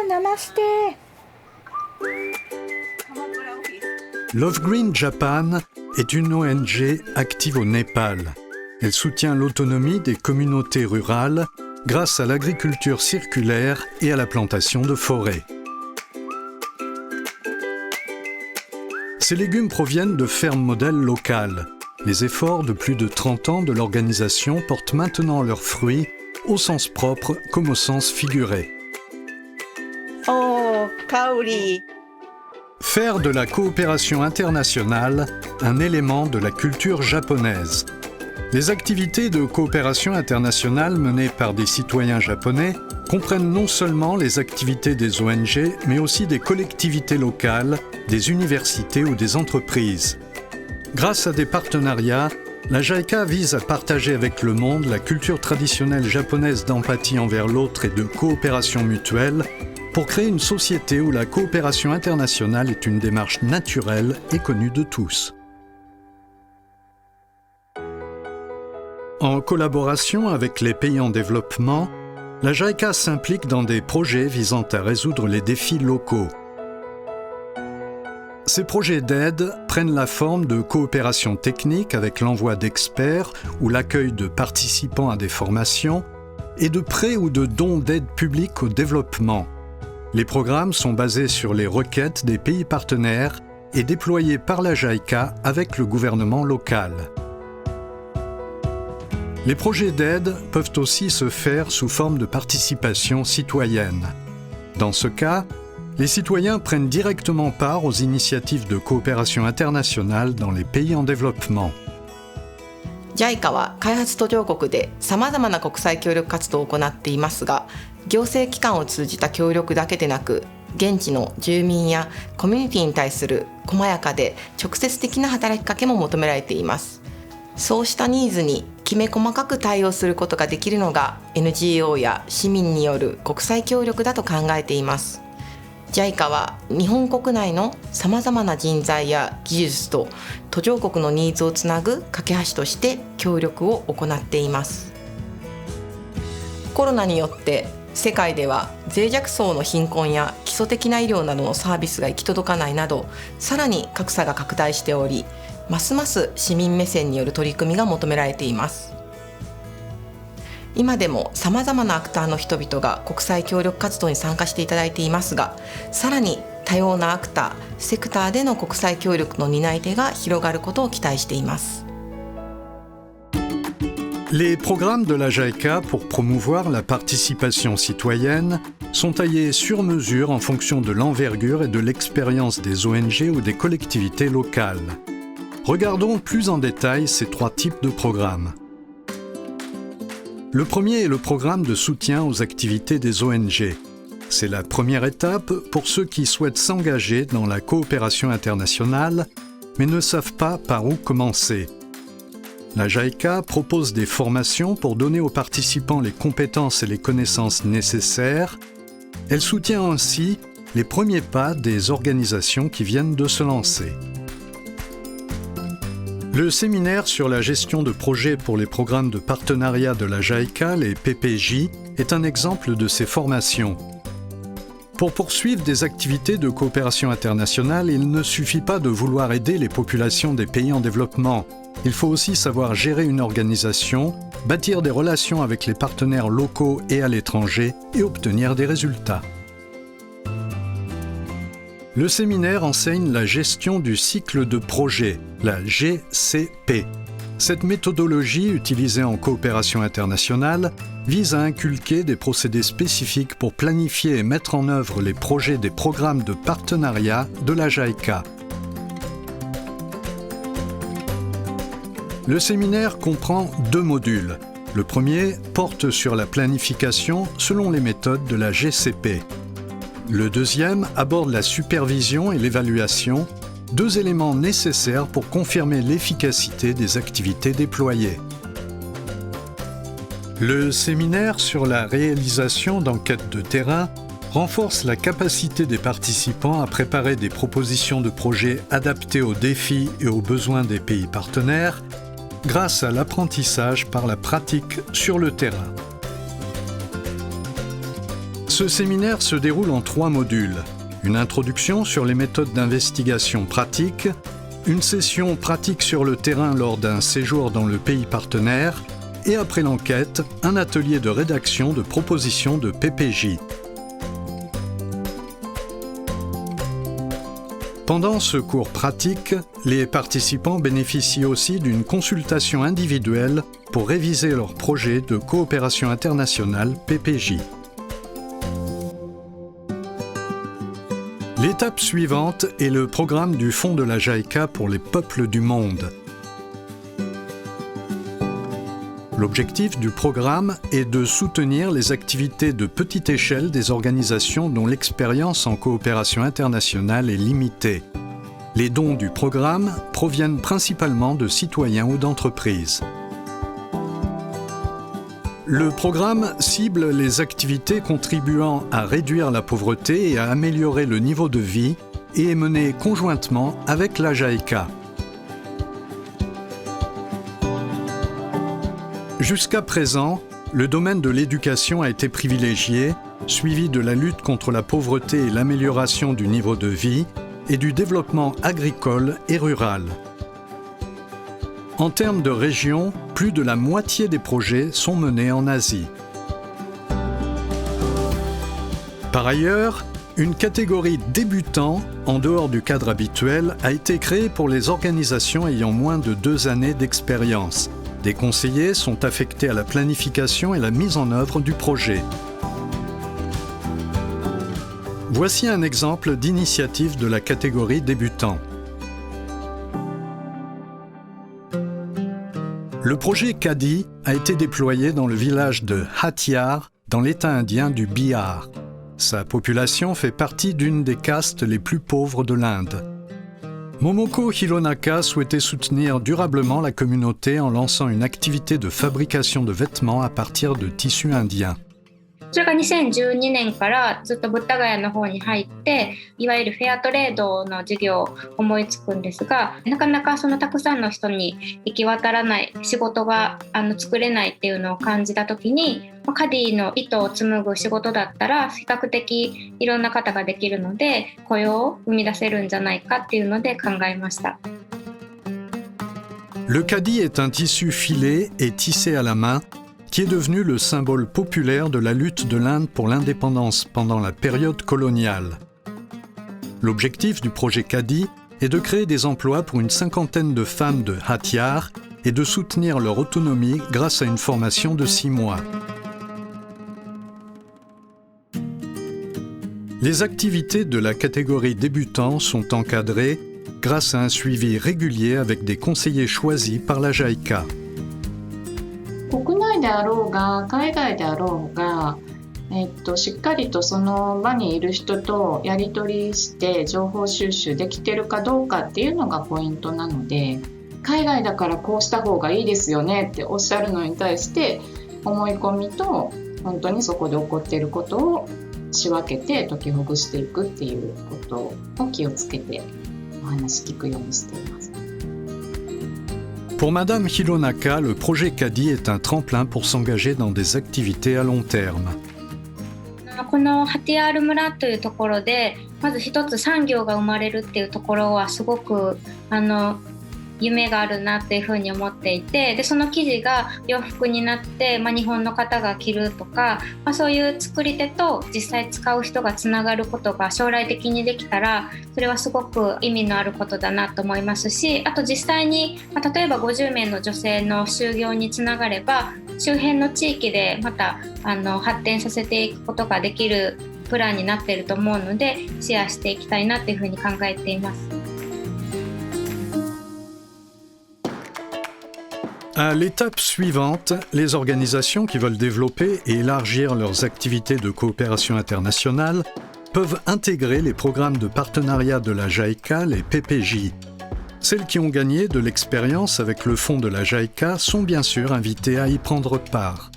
Namaste. Love Green Japan est une ONG active au Népal. Elle soutient l'autonomie des communautés rurales grâce à l'agriculture circulaire et à la plantation de forêts. Ces légumes proviennent de fermes modèles locales. Les efforts de plus de 30 ans de l'organisation portent maintenant leurs fruits, au sens propre comme au sens figuré. Oh, kaori. Faire de la coopération internationale un élément de la culture japonaise. Les activités de coopération internationale menées par des citoyens japonais comprennent non seulement les activités des ONG, mais aussi des collectivités locales, des universités ou des entreprises. Grâce à des partenariats, la JICA vise à partager avec le monde la culture traditionnelle japonaise d'empathie envers l'autre et de coopération mutuelle pour créer une société où la coopération internationale est une démarche naturelle et connue de tous. En collaboration avec les pays en développement, la JICA s'implique dans des projets visant à résoudre les défis locaux. Ces projets d'aide prennent la forme de coopération technique avec l'envoi d'experts ou l'accueil de participants à des formations et de prêts ou de dons d'aide publique au développement. Les programmes sont basés sur les requêtes des pays partenaires et déployés par la JICA avec le gouvernement local. Les projets d'aide peuvent aussi se faire sous forme de participation citoyenne. Dans ce cas, les citoyens prennent directement part aux initiatives de coopération internationale dans les pays en développement. JICA は開発途上国でさまざまな国際協力活動を行っていますが、行政機関を通じた協力だけでなく、現地の住民やコミュニティに対する細やかで直接的な働きかけも求められています。そうしたニーズにきめ細かく対応することができるのが NGO や市民による国際協力だと考えています。JICA は日本国内のさまざまな人材や技術と途上国のニーズをつなぐ架け橋として協力を行っています。コロナによって世界では脆弱層の貧困や基礎的な医療などのサービスが行き届かないなど、さらに格差が拡大しており、ますます市民目線による取り組みが求められています。今でもさまざまなアクターの人々が国際協力活動に参加していただいていますが、さらに多様なアクター、セクターでの国際協力の担い手が広がることを期待しています。Les programmes de la JICA pour promouvoir la participation citoyenne sont taillés sur mesure en fonction de l'envergure et de l'expérience des ONG ou des collectivités locales. Regardons plus en détail ces trois types de programmes. Le premier est le programme de soutien aux activités des ONG. C'est la première étape pour ceux qui souhaitent s'engager dans la coopération internationale, mais ne savent pas par où commencer. La JICA propose des formations pour donner aux participants les compétences et les connaissances nécessaires. Elle soutient ainsi les premiers pas des organisations qui viennent de se lancer. Le séminaire sur la gestion de projets pour les programmes de partenariat de la JICA, les PPJ, est un exemple de ces formations. Pour poursuivre des activités de coopération internationale, il ne suffit pas de vouloir aider les populations des pays en développement. Il faut aussi savoir gérer une organisation, bâtir des relations avec les partenaires locaux et à l'étranger et obtenir des résultats. Le séminaire enseigne la gestion du cycle de projet, la GCP. Cette méthodologie, utilisée en coopération internationale, vise à inculquer des procédés spécifiques pour planifier et mettre en œuvre les projets des programmes de partenariat de la JICA. Le séminaire comprend 2 modules. Le premier porte sur la planification selon les méthodes de la GCP. Le deuxième aborde la supervision et l'évaluation, 2 éléments nécessaires pour confirmer l'efficacité des activités déployées. Le séminaire sur la réalisation d'enquêtes de terrain renforce la capacité des participants à préparer des propositions de projets adaptés aux défis et aux besoins des pays partenaires grâce à l'apprentissage par la pratique sur le terrain. Ce séminaire se déroule en 3 modules. Une introduction sur les méthodes d'investigation pratiques, une session pratique sur le terrain lors d'un séjour dans le pays partenaire et après l'enquête, un atelier de rédaction de propositions de PPJ. Pendant ce cours pratique, les participants bénéficient aussi d'une consultation individuelle pour réviser leur projet de coopération internationale PPJ. L'étape suivante est le programme du Fonds de la JICA pour les peuples du monde. L'objectif du programme est de soutenir les activités de petite échelle des organisations dont l'expérience en coopération internationale est limitée. Les dons du programme proviennent principalement de citoyens ou d'entreprises. Le programme cible les activités contribuant à réduire la pauvreté et à améliorer le niveau de vie et est mené conjointement avec la JICA. Jusqu'à présent, le domaine de l'éducation a été privilégié, suivi de la lutte contre la pauvreté et l'amélioration du niveau de vie, et du développement agricole et rural. En termes de région, plus de la moitié des projets sont menés en Asie. Par ailleurs, une catégorie débutants, en dehors du cadre habituel, a été créée pour les organisations ayant moins de 2 années d'expérience. Des conseillers sont affectés à la planification et la mise en œuvre du projet. Voici un exemple d'initiative de la catégorie débutants. Le projet CADI a été déployé dans le village de Hattiar, dans l'État indien du Bihar. Sa population fait partie d'une des castes les plus pauvres de l'Inde. Momoko Hironaka souhaitait soutenir durablement la communauté en lançant une activité de fabrication de vêtements à partir de tissus indiens. それが2012年からずっとブッダガヤの方に入っていわゆるフェアトレードの事業を思いつくんですがなかなかそのたくさんの人に行き渡らない仕事が作れないっていうのを感じた時にカディの糸を紡ぐ仕事だったら比較的いろんな方ができるので雇用を生み出せるんじゃないかっていうので考えました。 Le kadi est un tissu filé et tissé à la main qui est devenu le symbole populaire de la lutte de l'Inde pour l'indépendance pendant la période coloniale. L'objectif du projet CADI est de créer des emplois pour une 50aine de femmes de Hattiar et de soutenir leur autonomie grâce à une formation de 6 mois. Les activités de la catégorie débutants sont encadrées grâce à un suivi régulier avec des conseillers choisis par la JICA. 国内であろうが海外であろうが、しっかりとその場にいる人とやり取りして情報収集できてるかどうかっていうのがポイントなので海外だからこうした方がいいですよねっておっしゃるのに対して思い込みと本当にそこで起こっていることを仕分けて解きほぐしていくっていうことを気をつけてお話聞くようにしています。 Pour Madame Hironaka, le projet CADI est un tremplin pour s'engager dans des activités à long terme. このハティアール村というところでまず一つ産業が生まれるっていうところはすごく夢があるなっていうふうに思っていてでその生地が洋服になって、日本の方が着るとか、そういう作り手と実際使う人がつながることが将来的にできたらそれはすごく意味のあることだなと思いますしあと実際に、例えば50名の女性の就業につながれば周辺の地域でまた発展させていくことができるプランになっていると思うのでシェアしていきたいなというふうに考えています。 À l'étape suivante, les organisations qui veulent développer et élargir leurs activités de coopération internationale peuvent intégrer les programmes de partenariat de la JICA, les PPJ. Celles qui ont gagné de l'expérience avec le fonds de la JICA sont bien sûr invitées à y prendre part.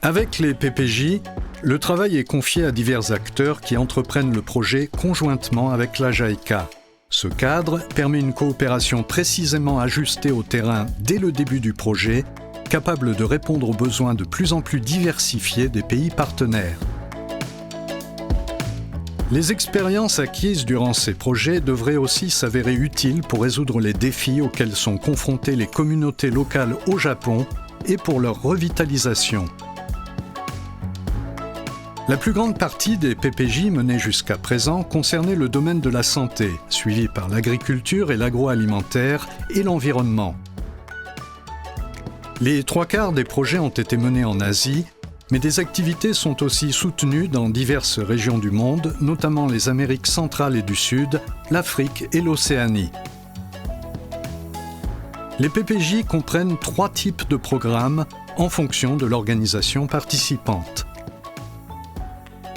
Avec les PPJ, le travail est confié à divers acteurs qui entreprennent le projet conjointement avec la JICA. Ce cadre permet une coopération précisément ajustée au terrain dès le début du projet, capable de répondre aux besoins de plus en plus diversifiés des pays partenaires. Les expériences acquises durant ces projets devraient aussi s'avérer utiles pour résoudre les défis auxquels sont confrontées les communautés locales au Japon et pour leur revitalisation. La plus grande partie des PPJ menées jusqu'à présent concernaient le domaine de la santé, suivi par l'agriculture et l'agroalimentaire et l'environnement. Les 3/4 des projets ont été menés en Asie, mais des activités sont aussi soutenues dans diverses régions du monde, notamment les Amériques centrales et du Sud, l'Afrique et l'Océanie. Les PPJ comprennent 3 types de programmes en fonction de l'organisation participante.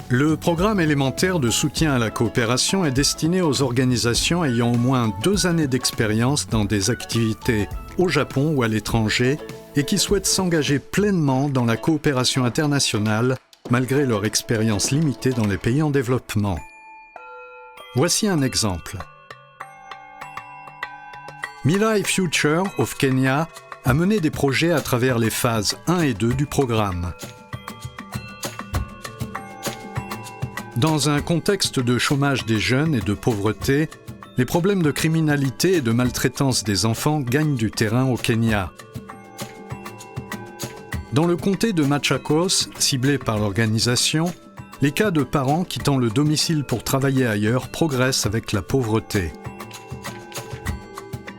Le programme élémentaire de soutien à la coopération est destiné aux organisations ayant au moins 2 années d'expérience dans des activités au Japon ou à l'étranger et qui souhaitent s'engager pleinement dans la coopération internationale malgré leur expérience limitée dans les pays en développement. Voici un exemple. Mirai Future of Kenya a mené des projets à travers les phases 1 et 2 du programme. Dans un contexte de chômage des jeunes et de pauvreté, les problèmes de criminalité et de maltraitance des enfants gagnent du terrain au Kenya. Dans le comté de Machakos, ciblé par l'organisation, les cas de parents quittant le domicile pour travailler ailleurs progressent avec la pauvreté.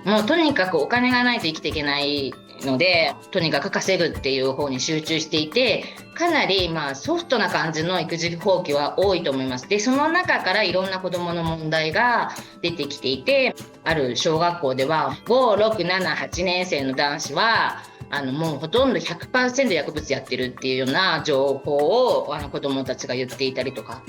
もうとにかくお金がないと生きていけないので、とにかく稼ぐっていう方に集中していて、かなりソフトな感じの育児放棄は多いと思います。で、その中からいろんな子どもの問題が出てきていて、ある小学校では5、6、7、8年生の男子はもうほとんど 100% 薬物やってるっていうような情報を子どもたちが言っていたりとか。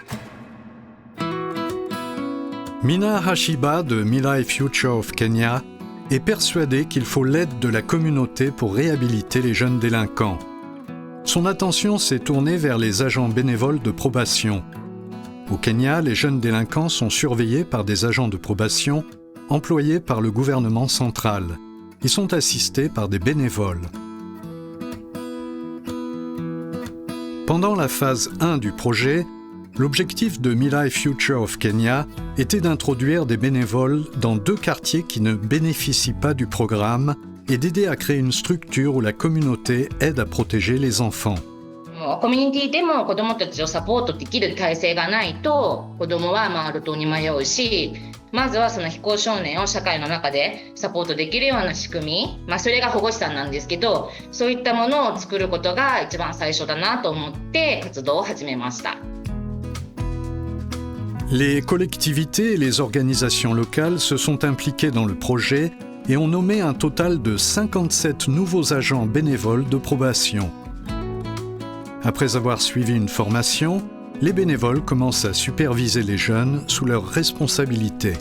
Mina Hashiba de Mirai Future of Kenya est persuadée qu'il faut l'aide de la communauté pour réhabiliter les jeunes délinquants. Son attention s'est tournée vers les agents bénévoles de probation. Au Kenya, les jeunes délinquants sont surveillés par des agents de probation employés par le gouvernement central. Ils sont assistés par des bénévoles. Pendant la phase 1 du projet, l'objectif de Mirai Future of Kenya était d'introduire des bénévoles dans 2 quartiers qui ne bénéficient pas du programme et d'aider à créer une structure où la communauté aide à protéger les enfants. コミュニティでも子どもたちをサポートできる体制がないと子どもは路頭に迷うし、まずはその非行少年を社会の中でサポートできるような仕組み、それが保護司さんなんですけど、そういったものを作ることが一番最初だなと思って活動を始めました。Les collectivités et les organisations locales se sont impliquées dans le projet et ont nommé un total de 57 nouveaux agents bénévoles de probation. Après avoir suivi une formation, les bénévoles commencent à superviser les jeunes sous leur responsabilité.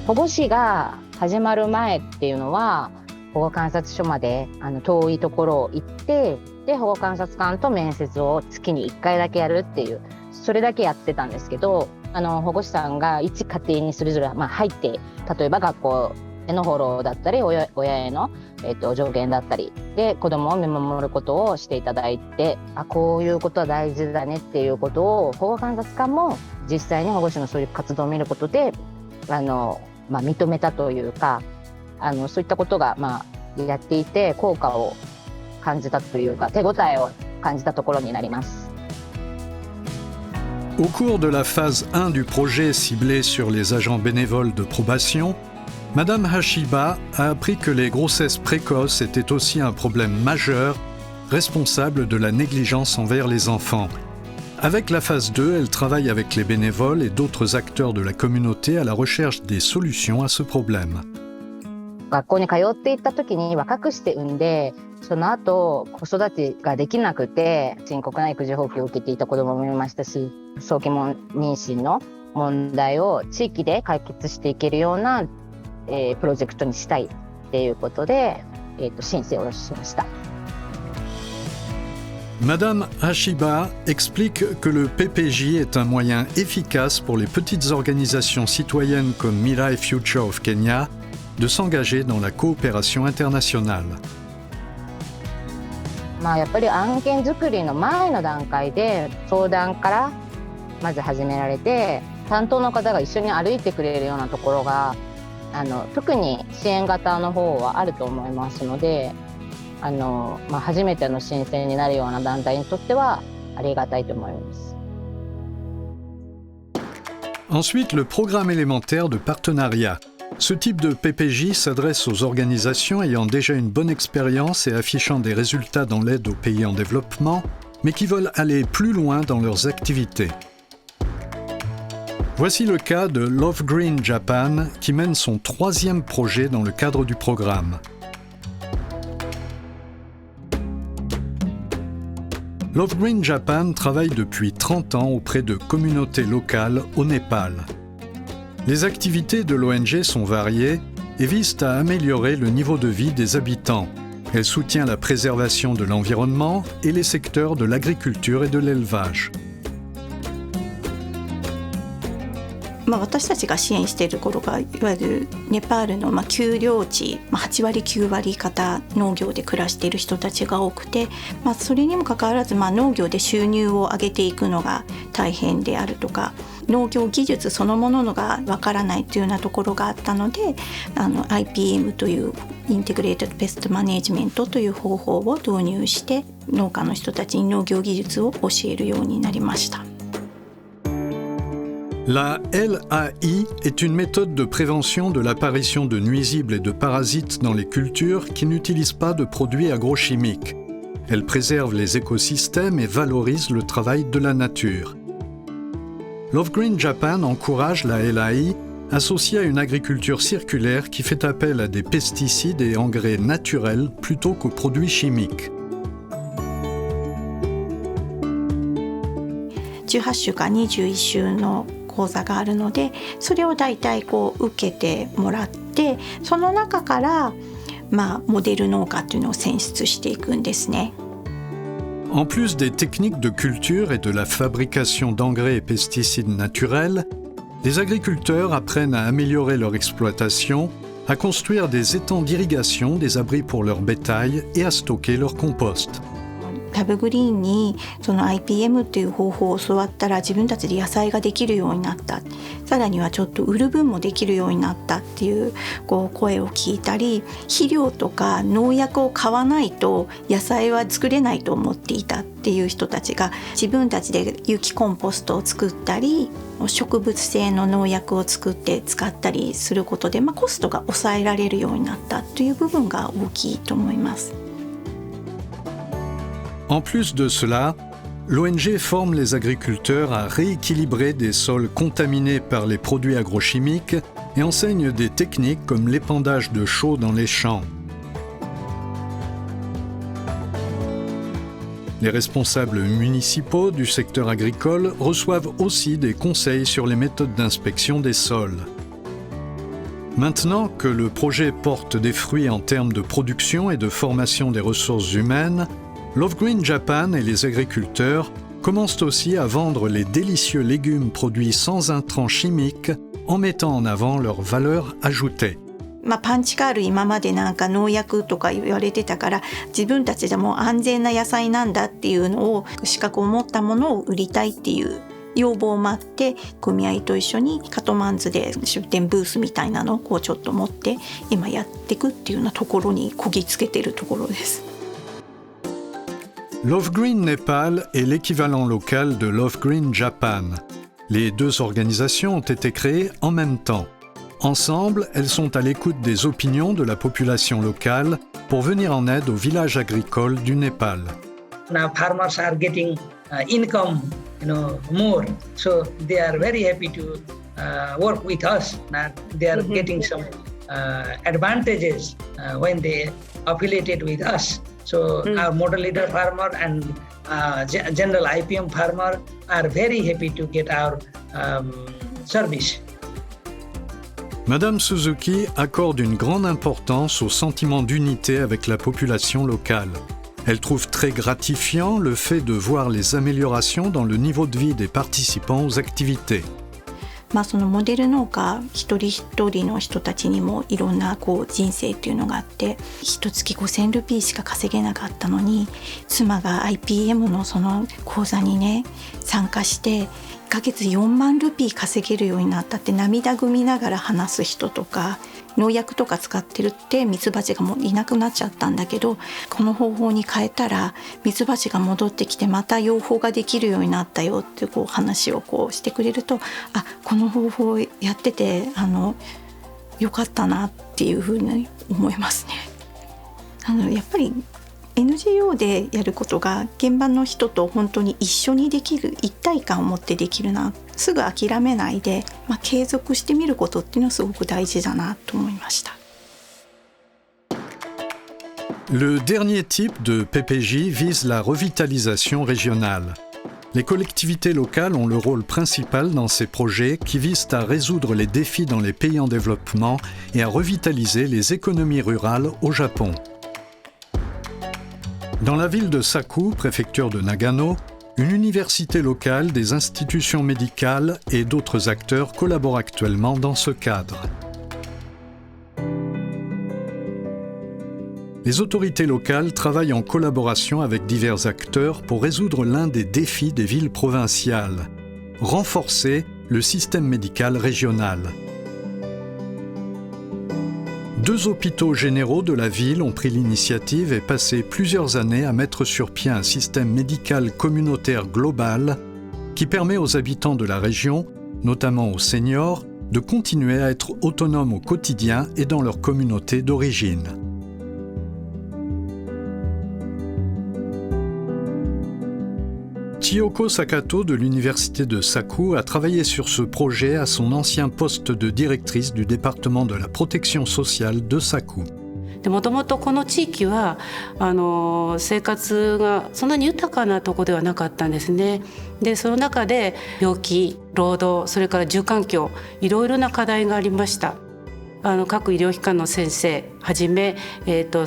保護司が始まる前っていうのは保護観察所まで遠いところを行って、で保護観察官と面接を月に1回だけやるっていう、それだけやってたんですけど、保護士さんが一家庭にそれぞれ入って、例えば学校へのフォローだったり親への、助言だったりで子どもを見守ることをしていただいて、こういうことは大事だねっていうことを保護観察官も実際に保護司のそういう活動を見ることで認めたというか、そういったことがやっていて効果を感じたというか手応えを感じたところになります。Au cours de la phase 1 du projet ciblé sur les agents bénévoles de probation, Madame Hashiba a appris que les grossesses précoces étaient aussi un problème majeur, responsable de la négligence envers les enfants. Avec la phase 2, elle travaille avec les bénévoles et d'autres acteurs de la communauté à la recherche des solutions à ce problème. 学校に通っていった時に若くして産んで、その後子育てができなくて深刻な育児放棄を受けていた子どももいましたし、早期妊娠の問題を地域で解決していけるようなプロジェクトにしたいっていうことで、申請をしました。Madame Hashiba explique que le PPJ est un moyen efficace pour les petites organisations citoyennes comme Mirai Future of Kenya de s'engager dans la coopération internationale. やっぱり案件作りの前の段階で相談からまず始められて、担当の方が一緒に歩いてくれるようなところが特に支援型の方はあると思いますので、初めての申請になるような団体にとってはありがたいと思います。Ensuite, le programme élémentaire de partenariat. Ce type de PPJ s'adresse aux organisations ayant déjà une bonne expérience et affichant des résultats dans l'aide aux pays en développement, mais qui veulent aller plus loin dans leurs activités. Voici le cas de Love Green Japan, qui mène son 3e projet dans le cadre du programme. Love Green Japan travaille depuis 30 ans auprès de communautés locales au Népal. Les activités de l'ONG sont variées et visent à améliorer le niveau de vie des habitants. Elle soutient la préservation de l'environnement et les secteurs de l'agriculture et de l'élevage. 私たちが支援しているところがいわゆるネパールの丘陵地、8割9割方農業で暮らしている人たちが多くて、それにもかかわらず農業で収入を上げていくのが大変であるとか、農業技術そのものがわからないというようなところがあったので、IPM というインテグレーテッドペストマネジメントという方法を導入して農家の人たちに農業技術を教えるようになりました。La LAI est une méthode de prévention de l'apparition de nuisibles et de parasites dans les cultures qui n'utilisent pas de produits agrochimiques. Elle préserve les écosystèmes et valorise le travail de la nature. Love Green Japan encourage la LAI associée à une agriculture circulaire qui fait appel à des pesticides et engrais naturels plutôt qu'aux produits chimiques. 18週から21週の講座があるので、それをだいたい受けてもらって、その中からモデル農家っていうのを選出していくんですね。En plus des techniques de culture et de la fabrication d'engrais et pesticides naturels, les agriculteurs apprennent à améliorer leur exploitation, à construire des étangs d'irrigation, des abris pour leur bétail et à stocker leur compost. ラブグリーンにその IPM っていう方法を教わったら自分たちで野菜ができるようになった、さらにはちょっと売る分もできるようになったっていう声を聞いたり、肥料とか農薬を買わないと野菜は作れないと思っていたっていう人たちが自分たちで有機コンポストを作ったり、植物性の農薬を作って使ったりすることで、コストが抑えられるようになったという部分が大きいと思います。En plus de cela, l'ONG forme les agriculteurs à rééquilibrer des sols contaminés par les produits agrochimiques et enseigne des techniques comme l'épandage de chaux dans les champs. Les responsables municipaux du secteur agricole reçoivent aussi des conseils sur les méthodes d'inspection des sols. Maintenant que le projet porte des fruits en termes de production et de formation des ressources humaines, Love Green Japan et les agriculteurs commencent aussi à vendre les délicieux légumes produits sans intrants chimiques en mettant en avant leur valeur ajoutée. パンチカール今まで農薬とか言われてたから、自分たちでも安全な野菜なんだっていうのを資格を持ったものを売りたいっていう要望もあって、組合と一緒にカトマンズで出店ブースみたいなのをちょっと持って今やっていくっていうようなところにこぎつけてるところです。Love Green Népal est l'équivalent local de Love Green Japan. Les deux organisations ont été créées en même temps. Ensemble, elles sont à l'écoute des opinions de la population locale pour venir en aide aux villages agricoles du Népal. Now farmers are getting income, more, so they are very happy to work with us. Now they are getting some advantages when they affiliated with us. So our model leader farmer and general IPM farmer are very happy to get our service. Madame Suzuki accorde une grande importance au sentiment d'unité avec la population locale. Elle trouve très gratifiant le fait de voir les améliorations dans le niveau de vie des participants aux activités. そのモデル農家一人一人の人たちにもいろんな人生っていうのがあって、1月5000ルピーしか稼げなかったのに、妻が IPM のその講座にね参加して1ヶ月4万ルピー稼げるようになったって涙ぐみながら話す人とか、農薬とか使ってるってミツバチがもういなくなっちゃったんだけど、この方法に変えたらミツバチが戻ってきてまた養蜂ができるようになったよって話をしてくれると、この方法やっててよかったなっていうふうに思いますね。やっぱりNGO でやることが現場の人と本当に一緒にできる、一体感を持ってできるな、すぐ諦めないで、継続してみることっていうのはすごく大事だなと思いました。Le dernier type de PPJ vise la revitalisation régionale. Les collectivités locales ont le rôle principal dans ces projets qui visent à résoudre les défis dans les pays en développement et à revitaliser les économies rurales au Japon. Dans la ville de Saku, préfecture de Nagano, une université locale, des institutions médicales et d'autres acteurs collaborent actuellement dans ce cadre. Les autorités locales travaillent en collaboration avec divers acteurs pour résoudre l'un des défis des villes provinciales, renforcer le système médical régional. 2 hôpitaux généraux de la ville ont pris l'initiative et passé plusieurs années à mettre sur pied un système médical communautaire global qui permet aux habitants de la région, notamment aux seniors, de continuer à être autonomes au quotidien et dans leur communauté d'origine. Chiyoko Sakato de l'université de Saku a travaillé sur ce projet à son ancien poste de directrice du département de la protection sociale de Saku. もともとこの地域は生活がそんなに豊かなところではなかったんですね。でその中で病気、労働、それから住環境、いろいろな課題がありました。各医療機関の先生はじめ、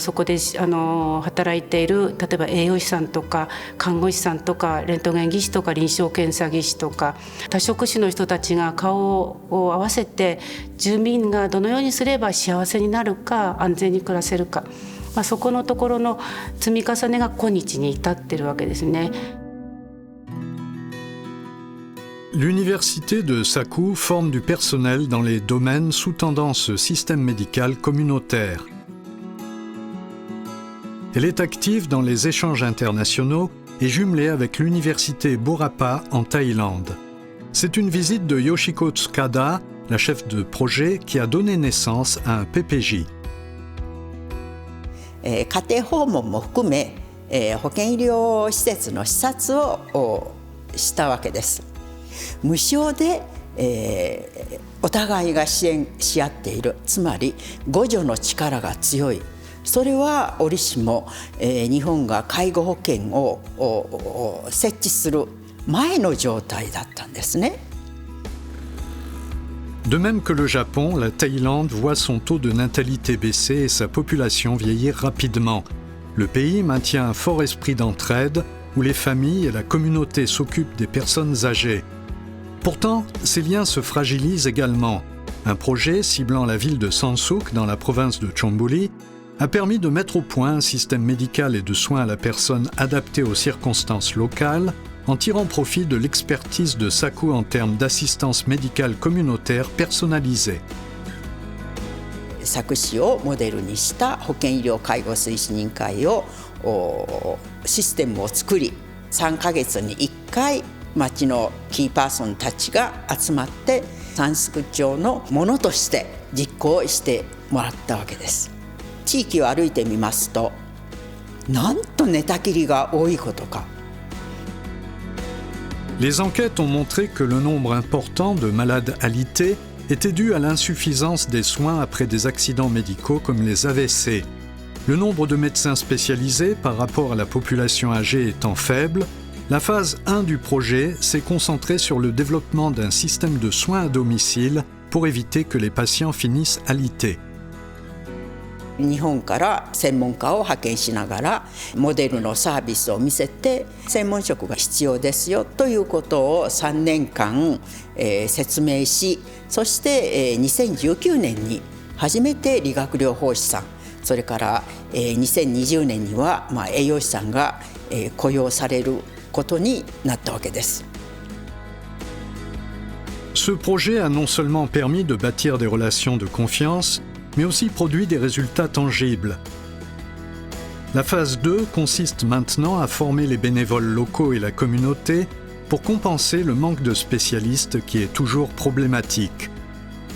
そこで働いている例えば栄養士さんとか看護師さんとかレントゲン技師とか臨床検査技師とか多職種の人たちが顔を合わせて住民がどのようにすれば幸せになるか安全に暮らせるか、そこのところの積み重ねが今日に至っているわけですね。L'université de Saku forme du personnel dans les domaines sous-tendant ce système médical communautaire. Elle est active dans les échanges internationaux et jumelée avec l'université Burapha en Thaïlande. C'est une visite de Yoshiko Tsukada, la chef de projet, qui a donné naissance à un PPJ. 家庭訪問も含め、保健医療施設の視察をしたわけです。無償で、お互いが支援し合っている、つまり互助の力が強い。それは折しも、日本が介護保険を設置する前の状態だったんですね。De même que le Japon, la Thaïlande voit son taux de natalité baisser et sa population vieillir rapidement. Le pays maintient un fort esprit d'entraide où les familles et la communauté s'occupent des personnes âgées. Pourtant, ces liens se fragilisent également. Un projet ciblant la ville de Sansuk dans la province de Chonburi a permis de mettre au point un système médical et de soins à la personne adapté aux circonstances locales en tirant profit de l'expertise de Saku en termes d'assistance médicale communautaire personnalisée. 佐久市をモデルにした保健医療介護推進委員会をシステムを作り、3ヶ月に1回町のキーパーソンたちが集まってサンスク町のものとして実行してもらったわけです。地域を歩いてみますと、なんと寝たきりが多いことか。Les enquêtes ont montré que le nombre important de malades alités était dû à l'insuffisance des soins après des accidents médicaux comme les AVC. Le nombre de médecins spécialisés par rapport à la population âgée étant faible, la phase 1 du projet s'est concentrée sur le développement d'un système de soins à domicile pour éviter que les patients finissent alités. 日本から専門家を派遣しながらモデルのサービスを見せて専門職が必要ですよということを3年間、説明し、そして、2019年に初めて理学療法士さん、それから、2020年には、栄養士さんが、雇用されることになったわけです。Ce projet a non seulement permis de bâtir des relations de confiance, mais aussi produit des résultats tangibles. La phase 2 consiste maintenant à former les bénévoles locaux et la communauté pour compenser le manque de spécialistes qui est toujours problématique.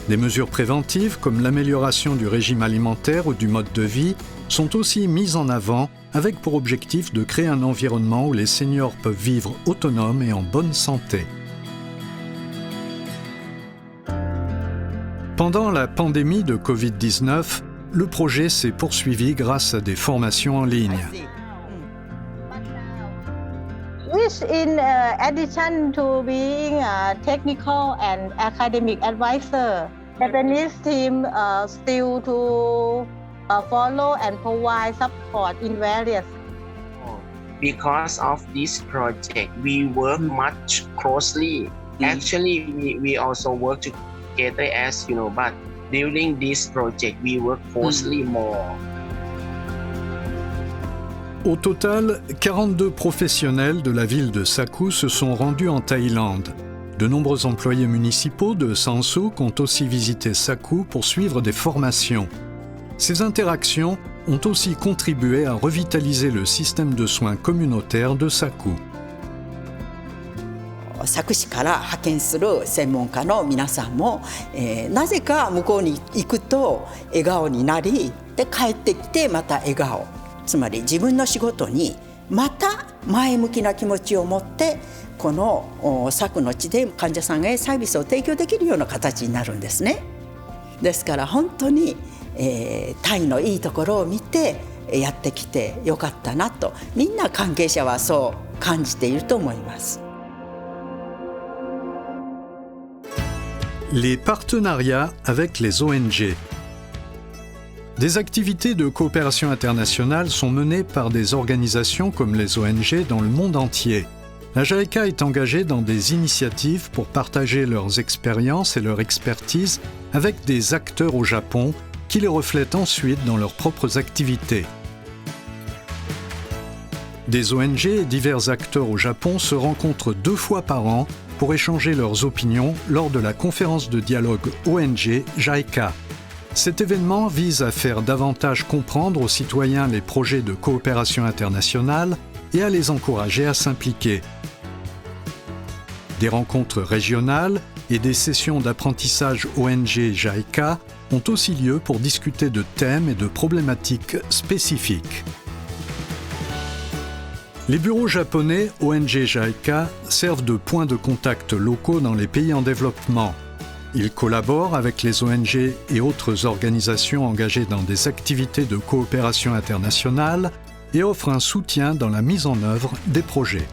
Des mesures préventives comme l'amélioration du régime alimentaire ou du mode de vie sont aussi mises en avant avec pour objectif de créer un environnement où les seniors peuvent vivre autonomes et en bonne santé. Pendant la pandémie de Covid-19, le projet s'est poursuivi grâce à des formations en ligne. Which in addition to being a technical and academic advisor, Japanese team still to follow and provide support in various. Because of this project, we work much closely. Actually, we also work together as you know, but during this project, we work closely more. Au total, 42 professionnels de la ville de Saku se sont rendus en Thaïlande. De nombreux employés municipaux de Sansuk ont aussi visité Saku pour suivre des formations. Ces interactions ont aussi contribué à revitaliser le système de soins communautaire de Saku. 佐久市から派遣する専門家の皆さんも、なぜか向こうに行くと笑顔になり、で帰ってきてまた笑顔、つまり自分の仕事にまた前向きな気持ちを持ってこの佐久の地で患者さんへサービスを提供できるような形になるんですね。ですから本当に、タイのいいところを見てやってきてよかったなと、みんな関係者はそう感じていると思います。Les partenariats avec les ONG. Des activités de coopération internationale sont menées par des organisations comme les ONG dans le monde entier. La JICA est engagée dans des initiatives pour partager leurs expériences et leur expertise avec des acteurs au Japon qui les reflètent ensuite dans leurs propres activités. Des ONG et divers acteurs au Japon se rencontrent 2 fois par an pour échanger leurs opinions lors de la conférence de dialogue ONG-JICA. Cet événement vise à faire davantage comprendre aux citoyens les projets de coopération internationale et à les encourager à s'impliquer. Des rencontres régionales et des sessions d'apprentissage ONG-JICA ont aussi lieu pour discuter de thèmes et de problématiques spécifiques. Les bureaux japonais ONG-JICA servent de points de contact locaux dans les pays en développement. Ils collaborent avec les ONG et autres organisations engagées dans des activités de coopération internationale et offrent un soutien dans la mise en œuvre des projets.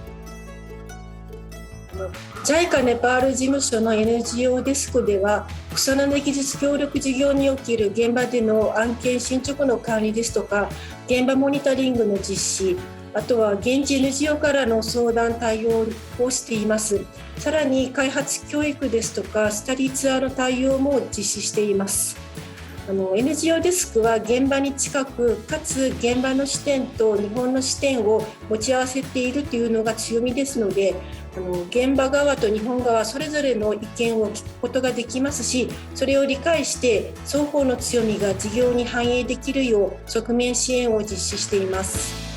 JICA ネパール事務所の NGO デスクでは、草の根技術協力事業における現場での案件進捗の管理ですとか、現場モニタリングの実施、あとは現地 NGO からの相談対応をしています。さらに開発教育ですとかスタディツアーの対応も実施しています。NGO デスクは現場に近くかつ現場の視点と日本の視点を持ち合わせているというのが強みですので、現場側と日本側それぞれの意見を聞くことができますし、それを理解して双方の強みが事業に反映できるよう側面支援を実施しています。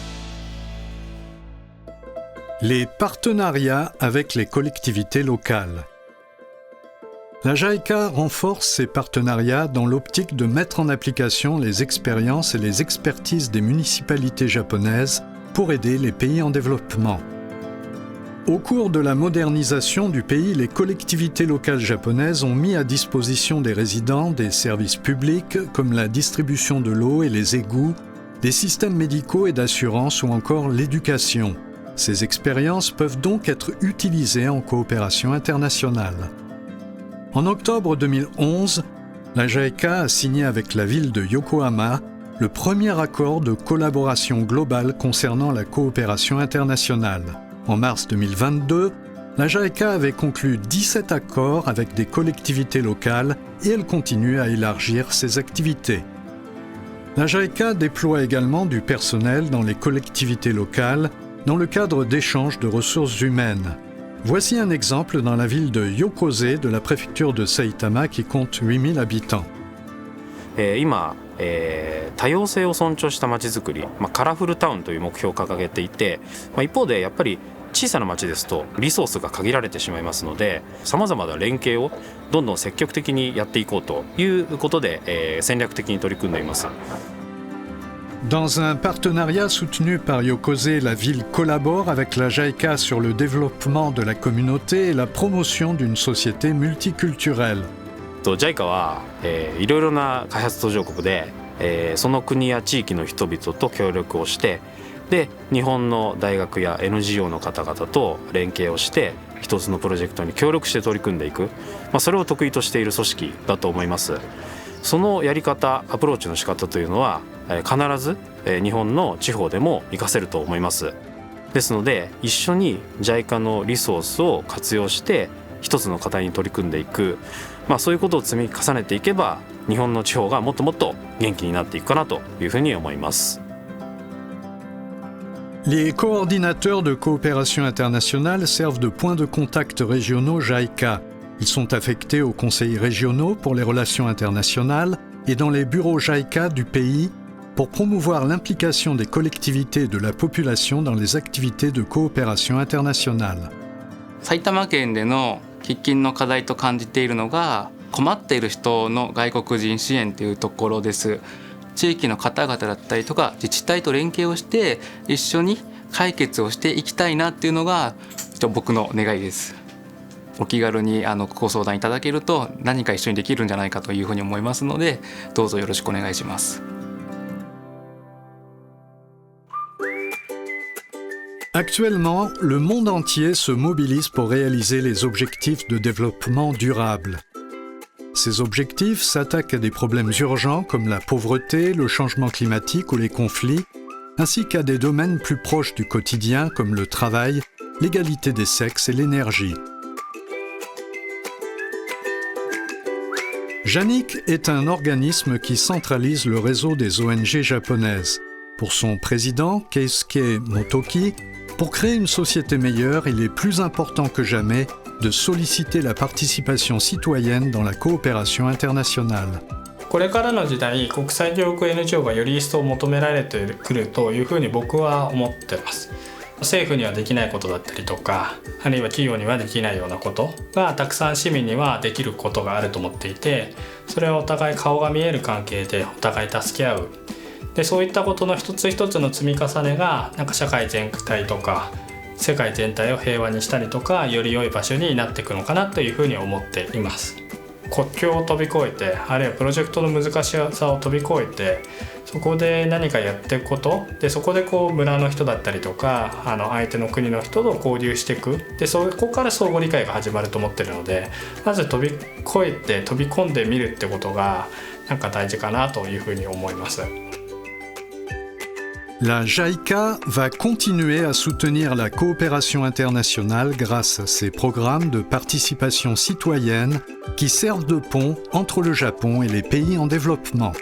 Les partenariats avec les collectivités locales. La JICA renforce ses partenariats dans l'optique de mettre en application les expériences et les expertises des municipalités japonaises pour aider les pays en développement. Au cours de la modernisation du pays, les collectivités locales japonaises ont mis à disposition des résidents des services publics comme la distribution de l'eau et les égouts, des systèmes médicaux et d'assurance ou encore l'éducation. Ces expériences peuvent donc être utilisées en coopération internationale. En octobre 2011, la JICA a signé avec la ville de Yokohama le premier accord de collaboration globale concernant la coopération internationale. En mars 2022, la JICA avait conclu 17 accords avec des collectivités locales et elle continue à élargir ses activités. La JICA déploie également du personnel dans les collectivités locales dans le cadre d'échanges de ressources humaines. Voici un exemple dans la ville de Yokose de la préfecture de Saitama qui compte 8000 habitants. 今、多様性を尊重した街づくり、カラフルタウンという目標を掲げていて、一方でやっぱり小さな街ですとリソースが限られてしまいますので、さまざまな連携をどんどん積極的にやっていこうということで、戦略的に取り組んでいます。Dans un partenariat soutenu par Yokose, la ville collabore avec la JICA sur le développement de la communauté et la promotion d'une société multiculturelle. JICA は、いろいろな開発途上国で、その国や地域の人々と協力をして、で日本の大学や NGO の方々と連携をして一つのプロジェクトに協力して取り組んでいく、それを得意としている組織だと思います。そのやり方、アプローチの仕方というのは必ず日本の地方でも活かせると思います。ですので一緒に JICA のリソースを活用して一つの課題に取り組んでいく、そういうことを積み重ねていけば日本の地方がもっともっと元気になっていくかなというふうに思います。Les coordinateurs de coopération internationale servent de points de contact régionaux JICA. Ils sont affectés aux conseils régionaux pour les relations internationales et dans les bureaux JICA du pays pour promouvoir l'implication des collectivités et de la population dans les activités de coopération internationale. 埼玉県での喫緊の課題と感じているのが困っている人の外国人支援というところです。地域の方々だったりとか自治体と連携をして一緒に解決をしていきたいなっていうのが僕の願いです。お気軽にご相談いただけると何か一緒にできるんじゃないかというふうに思いますので、どうぞよろしくお願いします。Actuellement, le monde entier se mobilise pour réaliser les objectifs de développement durable. Ces objectifs s'attaquent à des problèmes urgents comme la pauvreté, le changement climatique ou les conflits, ainsi qu'à des domaines plus proches du quotidien comme le travail, l'égalité des sexes et l'énergie. JANIC est un organisme qui centralise le réseau des ONG japonaises. Pour son président, Keisuke Motoki, pour créer une société meilleure, il est plus important que jamais de solliciter la participation citoyenne dans la coopération internationale. これからの時代、国際協力 NGO がより一層求められてくるというふうに僕は思ってます。政府にはできないことだったりとか、あるいは企業にはできないようなことがたくさん市民にはできることがあると思っていて、それをお互い顔が見える関係でお互い助け合う。でそういったことの一つ一つの積み重ねが社会全体とか世界全体を平和にしたりとかより良い場所になっていくのかなというふうに思っています。国境を飛び越えて、あるいはプロジェクトの難しさを飛び越えて、そこで何かやっていくことで、そこで村の人だったりとか相手の国の人と交流していく。でそこから相互理解が始まると思ってるので、まず飛び越えて飛び込んでみるってことが大事かなというふうに思います。La JICA va continuer à soutenir la coopération internationale grâce à ses programmes de participation citoyenne qui servent de pont entre le Japon et les pays en développement.